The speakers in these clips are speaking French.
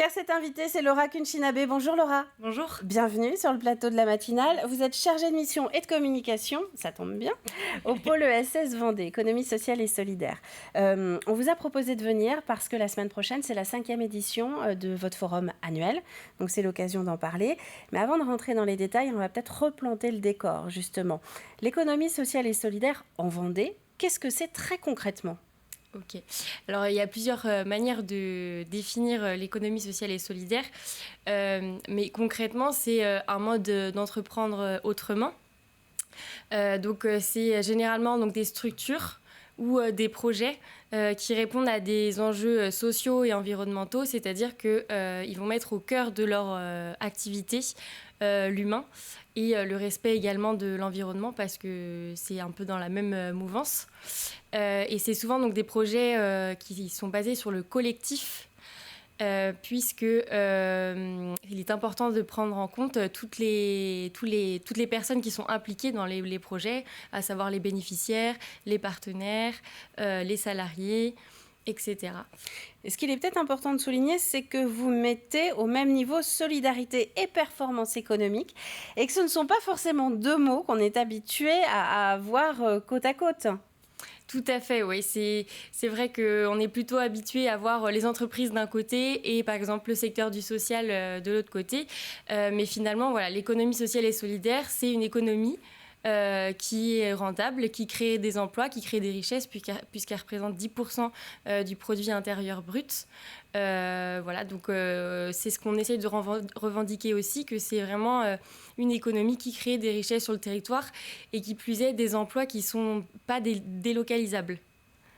Car cette invitée, c'est Laura Kunchinabe. Bonjour Laura. Bonjour. Bienvenue sur le plateau de la matinale. Vous êtes chargée de mission et de communication, ça tombe bien, au pôle ESS Vendée, économie sociale et solidaire. On vous a proposé de venir parce que la semaine prochaine, c'est la 5e édition de votre forum annuel. Donc c'est l'occasion d'en parler. Mais avant de rentrer dans les détails, on va peut-être replanter le décor, justement. L'économie sociale et solidaire en Vendée, qu'est-ce que c'est très concrètement ? Ok. Alors, il y a plusieurs manières de définir l'économie sociale et solidaire. Mais concrètement, c'est un mode d'entreprendre autrement. C'est généralement donc, des structures ou des projets qui répondent à des enjeux sociaux et environnementaux, c'est-à-dire qu'ils vont mettre au cœur de leur activité l'humain et le respect également de l'environnement parce que c'est un peu dans la même mouvance. Et c'est souvent donc, des projets qui sont basés sur le collectif puisque il est important de prendre en compte toutes les personnes qui sont impliquées dans les projets, à savoir les bénéficiaires, les partenaires, les salariés, etc. Et ce qu'il est peut-être important de souligner, c'est que vous mettez au même niveau solidarité et performance économique et que ce ne sont pas forcément deux mots qu'on est habitué à voir côte à côte. Tout à fait, oui. C'est vrai qu'on est plutôt habitué à voir les entreprises d'un côté et par exemple le secteur du social de l'autre côté. Mais finalement, voilà, l'économie sociale et solidaire, c'est une économie qui est rentable, qui crée des emplois, qui crée des richesses puisqu'elle représente 10% du produit intérieur brut. Voilà, donc c'est ce qu'on essaie de revendiquer aussi, que c'est vraiment une économie qui crée des richesses sur le territoire et qui plus est des emplois qui ne sont pas délocalisables.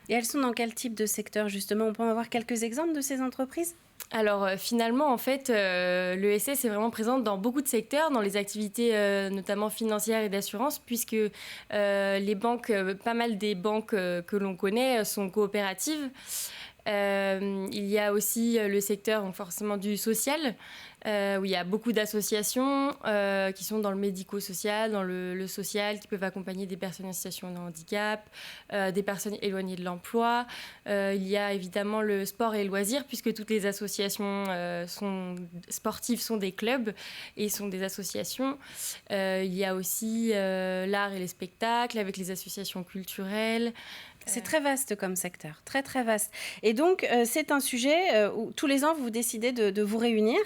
Et elles sont dans quel type de secteur justement ? On peut en avoir quelques exemples de ces entreprises ? Alors finalement, en fait, l'ESS est vraiment présente dans beaucoup de secteurs, dans les activités notamment financières et d'assurance, puisque les banques, pas mal des banques que l'on connaît sont coopératives. Il y a aussi le secteur donc forcément du social, où il y a beaucoup d'associations qui sont dans le médico-social, dans le social, qui peuvent accompagner des personnes en situation de handicap, des personnes éloignées de l'emploi. Il y a évidemment le sport et le loisir, puisque toutes les associations sportives sont des clubs et sont des associations. Il y a aussi l'art et les spectacles, avec les associations culturelles. C'est très vaste comme secteur, très très vaste. Et donc, c'est un sujet où tous les ans, vous décidez de vous réunir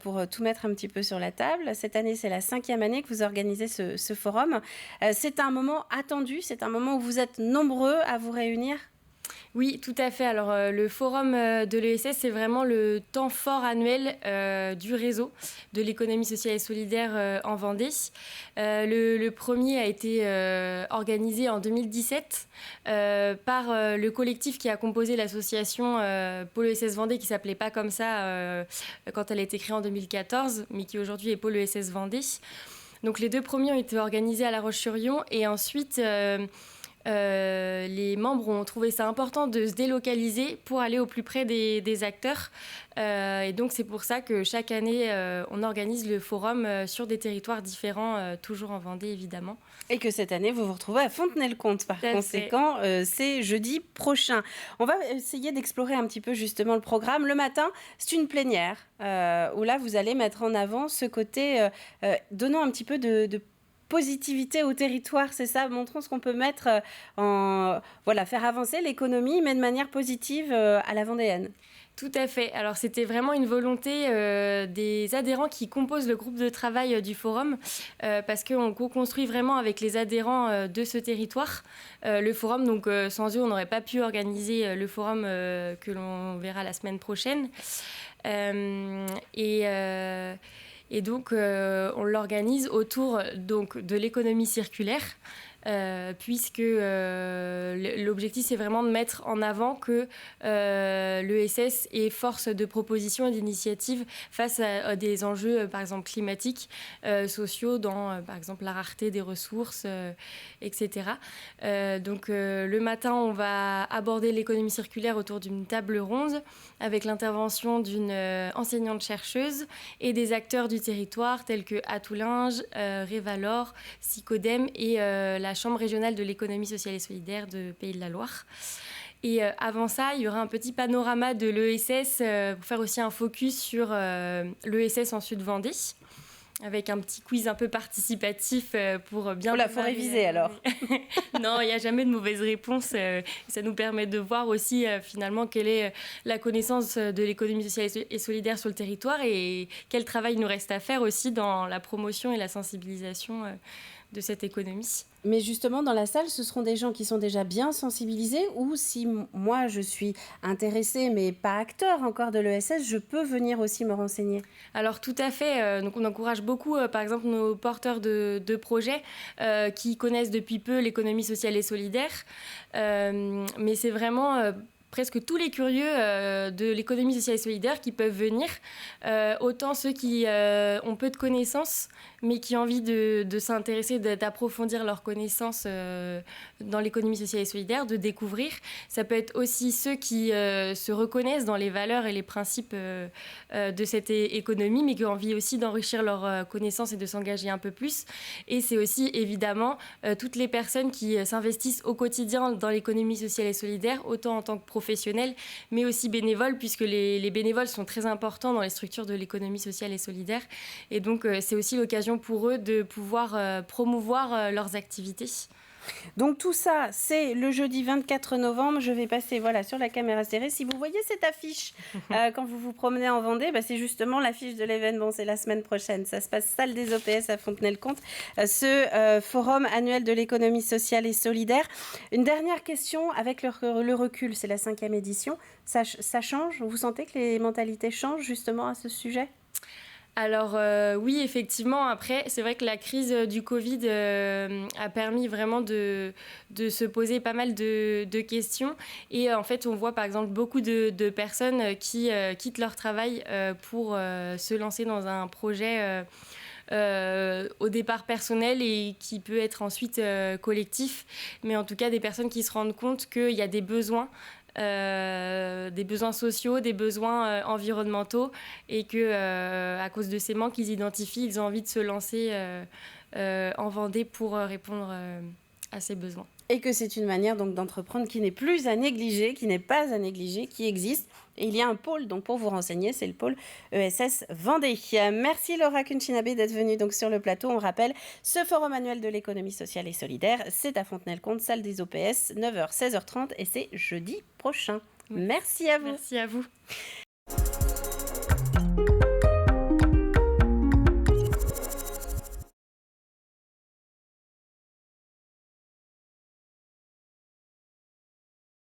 pour tout mettre un petit peu sur la table. Cette année, c'est la 5e année que vous organisez ce forum. C'est un moment attendu, c'est un moment où vous êtes nombreux à vous réunir ? Oui, tout à fait. Alors, le forum de l'ESS, c'est vraiment le temps fort annuel du réseau de l'économie sociale et solidaire en Vendée. Le premier a été organisé en 2017 par le collectif qui a composé l'association Pôle ESS Vendée, qui ne s'appelait pas comme ça quand elle a été créée en 2014, mais qui aujourd'hui est Pôle ESS Vendée. Donc, les deux premiers ont été organisés à La Roche-sur-Yon et ensuite... les membres ont trouvé ça important de se délocaliser pour aller au plus près des acteurs. Et donc, c'est pour ça que chaque année, on organise le forum sur des territoires différents, toujours en Vendée, évidemment. Et que cette année, vous vous retrouvez à Fontenay-le-Comte. Par conséquent, c'est jeudi prochain. On va essayer d'explorer un petit peu justement le programme. Le matin, c'est une plénière où là, vous allez mettre en avant ce côté donnant un petit peu de positivité au territoire, c'est ça, montrons ce qu'on peut mettre faire avancer l'économie, mais de manière positive à la vendéenne. Tout à fait. Alors, c'était vraiment une volonté des adhérents qui composent le groupe de travail du forum, parce qu'on co-construit vraiment avec les adhérents de ce territoire. Le forum, donc sans eux, on n'aurait pas pu organiser le forum que l'on verra la semaine prochaine. Et donc, on l'organise autour donc, de l'économie circulaire, puisque l'objectif, c'est vraiment de mettre en avant que l'ESS est force de proposition et d'initiative face à des enjeux, par exemple, climatiques, sociaux, dans, par exemple, la rareté des ressources, etc. Donc, le matin, on va aborder l'économie circulaire autour d'une table ronde avec l'intervention d'une enseignante-chercheuse et des acteurs du territoire tels que Atoulinge, Révalor, Sicodem et la Chambre régionale de l'économie sociale et solidaire de Pays de la Loire. Et avant ça, il y aura un petit panorama de l'ESS pour faire aussi un focus sur l'ESS en Sud-Vendée, avec un petit quiz un peu participatif pour bien... Voilà, il faut réviser alors. Non, il n'y a jamais de mauvaise réponse. Ça nous permet de voir aussi finalement quelle est la connaissance de l'économie sociale et solidaire sur le territoire et quel travail il nous reste à faire aussi dans la promotion et la sensibilisation de cette économie. Mais justement, dans la salle, ce seront des gens qui sont déjà bien sensibilisés ou si moi, je suis intéressée mais pas acteur encore de l'ESS, je peux venir aussi me renseigner? Alors tout à fait, donc on encourage beaucoup par exemple nos porteurs de projets qui connaissent depuis peu l'économie sociale et solidaire, mais c'est vraiment... presque tous les curieux de l'économie sociale et solidaire qui peuvent venir, autant ceux qui ont peu de connaissances, mais qui ont envie de s'intéresser, d'approfondir leurs connaissances dans l'économie sociale et solidaire, de découvrir. Ça peut être aussi ceux qui se reconnaissent dans les valeurs et les principes de cette économie, mais qui ont envie aussi d'enrichir leurs connaissances et de s'engager un peu plus. Et c'est aussi évidemment toutes les personnes qui s'investissent au quotidien dans l'économie sociale et solidaire, autant en tant que professionnels, mais aussi bénévoles, puisque les bénévoles sont très importants dans les structures de l'économie sociale et solidaire. Et donc, c'est aussi l'occasion pour eux de pouvoir promouvoir leurs activités. Donc tout ça, c'est le jeudi 24 novembre. Je vais passer sur la caméra serrée. Si vous voyez cette affiche quand vous vous promenez en Vendée, c'est justement l'affiche de l'événement. C'est la semaine prochaine. Ça se passe salle des OPS à Fontenay-le-Comte, ce forum annuel de l'économie sociale et solidaire. Une dernière question avec le recul. C'est la 5e édition. Ça change? Vous sentez que les mentalités changent justement à ce sujet? Alors oui, effectivement, après, c'est vrai que la crise du Covid a permis vraiment de se poser pas mal de questions. Et en fait, on voit par exemple beaucoup de personnes qui quittent leur travail pour se lancer dans un projet au départ personnel et qui peut être ensuite collectif. Mais en tout cas, des personnes qui se rendent compte qu'il y a des besoins sociaux, des besoins environnementaux et que à cause de ces manques qu'ils identifient, ils ont envie de se lancer en Vendée pour répondre à ces besoins. Et que c'est une manière donc d'entreprendre qui n'est plus à négliger, qui n'est pas à négliger, qui existe. Et il y a un pôle, donc pour vous renseigner, c'est le pôle ESS Vendée. Merci Laura Kunchinabe d'être venue donc sur le plateau. On rappelle, ce forum annuel de l'économie sociale et solidaire, c'est à Fontenay-le-Comte, salle des OPS, 9h, 16h30 et c'est jeudi prochain. Merci à vous. Merci à vous.